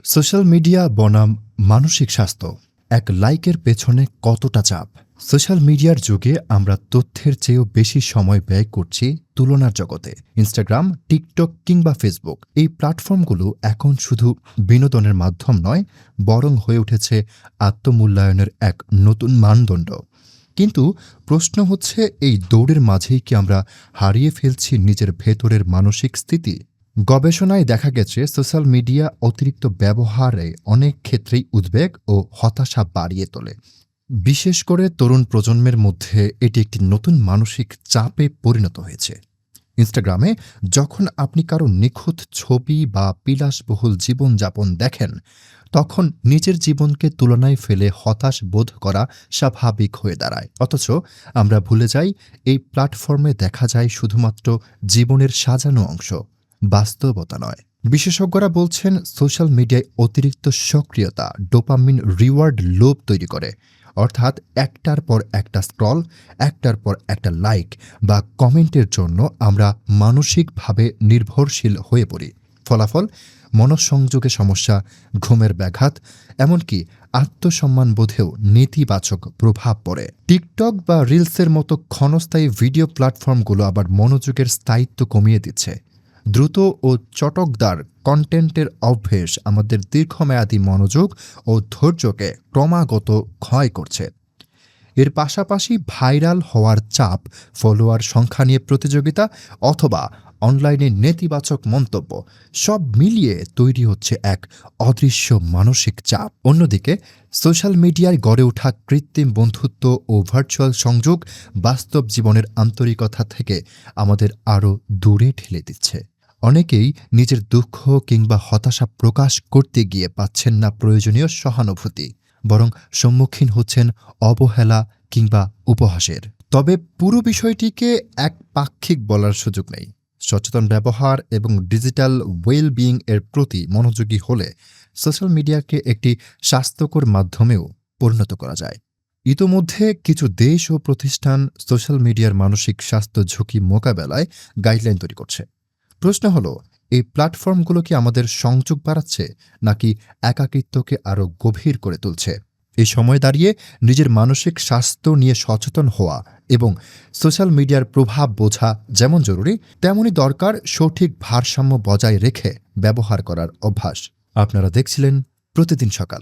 Social media বনাম মানসিক স্বাস্থ্য, এক লাইকের পেছনে কতটা চাপ। সোশ্যাল মিডিয়ার যুগে আমরা তথ্যের চেয়েও বেশি সময় ব্যয় করছি তুলনার জগতে। ইনস্টাগ্রাম, টিকটক কিংবা ফেসবুক, এই প্ল্যাটফর্মগুলো এখন শুধু বিনোদনের মাধ্যম নয়, বরং হয়ে উঠেছে আত্মমূল্যায়নের এক নতুন মানদণ্ড। কিন্তু প্রশ্ন হচ্ছে, এই দৌড়ের মাঝেই কি আমরা হারিয়ে ফেলছি নিজের ভেতরের মানসিক স্থিতি? গবেষণায় দেখা গেছে, সোশ্যাল মিডিয়া অতিরিক্ত ব্যবহারে অনেক ক্ষেত্রেই উদ্বেগ ও হতাশা বাড়িয়ে তোলে। বিশেষ করে তরুণ প্রজন্মের মধ্যে এটি একটি নতুন মানসিক চাপে পরিণত হয়েছে। ইনস্টাগ্রামে যখন আপনি কারো নিখুঁত ছবি বা বিলাসবহুল জীবনযাপন দেখেন, তখন নিজের জীবনকে তুলনায় ফেলে হতাশ বোধ করা স্বাভাবিক হয়ে দাঁড়ায়। অথচ আমরা ভুলে যাই, এই প্ল্যাটফর্মে দেখা যায় শুধুমাত্র জীবনের সাজানো অংশ, বাস্তবতা নয়। বিশেষজ্ঞরা বলছেন, সোশ্যাল মিডিয়ায় অতিরিক্ত সক্রিয়তা ডোপামিন রিওয়ার্ড লোভ তৈরি করে। অর্থাৎ একটার পর একটা স্ক্রল, একটার পর একটা লাইক বা কমেন্টের জন্য আমরা মানসিকভাবে নির্ভরশীল হয়ে পড়ি। ফলাফল, মনঃসংযোগে সমস্যা, ঘুমের ব্যাঘাত, এমনকি আত্মসম্মানবোধেও নেতিবাচক প্রভাব পড়ে। টিকটক বা রিলসের মতো ক্ষণস্থায়ী ভিডিও প্ল্যাটফর্মগুলো আবার মনোযোগের স্থায়িত্ব কমিয়ে দিচ্ছে। দ্রুত ও চটকদার কন্টেন্টের অভ্যেস আমাদের দীর্ঘমেয়াদী মনোযোগ ও ধৈর্যকে ক্রমাগত ক্ষয় করছে। এর পাশাপাশি ভাইরাল হওয়ার চাপ, ফলোয়ার সংখ্যা নিয়ে প্রতিযোগিতা অথবা অনলাইনে নেতিবাচক মন্তব্য, সব মিলিয়ে তৈরি হচ্ছে এক অদৃশ্য মানসিক চাপ। অন্যদিকে সোশ্যাল মিডিয়ায় গড়ে ওঠা কৃত্রিম বন্ধুত্ব ও ভার্চুয়াল সংযোগ বাস্তব জীবনের আন্তরিকতা থেকে আমাদের আরও দূরে ঠেলে দিচ্ছে। অনেকেই নিজের দুঃখ কিংবা হতাশা প্রকাশ করতে গিয়ে পাচ্ছেন না প্রয়োজনীয় সহানুভূতি, বরং সম্মুখীন হচ্ছেন অবহেলা কিংবা উপহাসের। তবে পুরো বিষয়টিকে একপাক্ষিক বলার সুযোগ নেই। সচেতন ব্যবহার এবং ডিজিটাল ওয়েলবিং এর প্রতি মনোযোগী হলে সোশ্যাল মিডিয়াকে একটি স্বাস্থ্যকর মাধ্যমেও পরিণত করা যায়। ইতোমধ্যে কিছু দেশ ও প্রতিষ্ঠান সোশ্যাল মিডিয়ার মানসিক স্বাস্থ্য ঝুঁকি মোকাবেলায় গাইডলাইন তৈরি করছে। প্রশ্ন হলো, এই প্ল্যাটফর্মগুলো কি আমাদের সংযোগ বাড়াচ্ছে নাকি একাকিত্বকে আরও গভীর করে তুলছে? এই সময় দাঁড়িয়ে নিজের মানসিক স্বাস্থ্য নিয়ে সচেতন হওয়া এবং সোশ্যাল মিডিয়ার প্রভাব বোঝা যেমন জরুরি, তেমনই দরকার সঠিক ভারসাম্য বজায় রেখে ব্যবহার করার অভ্যাস। আপনারা দেখছিলেন প্রতিদিন সকাল।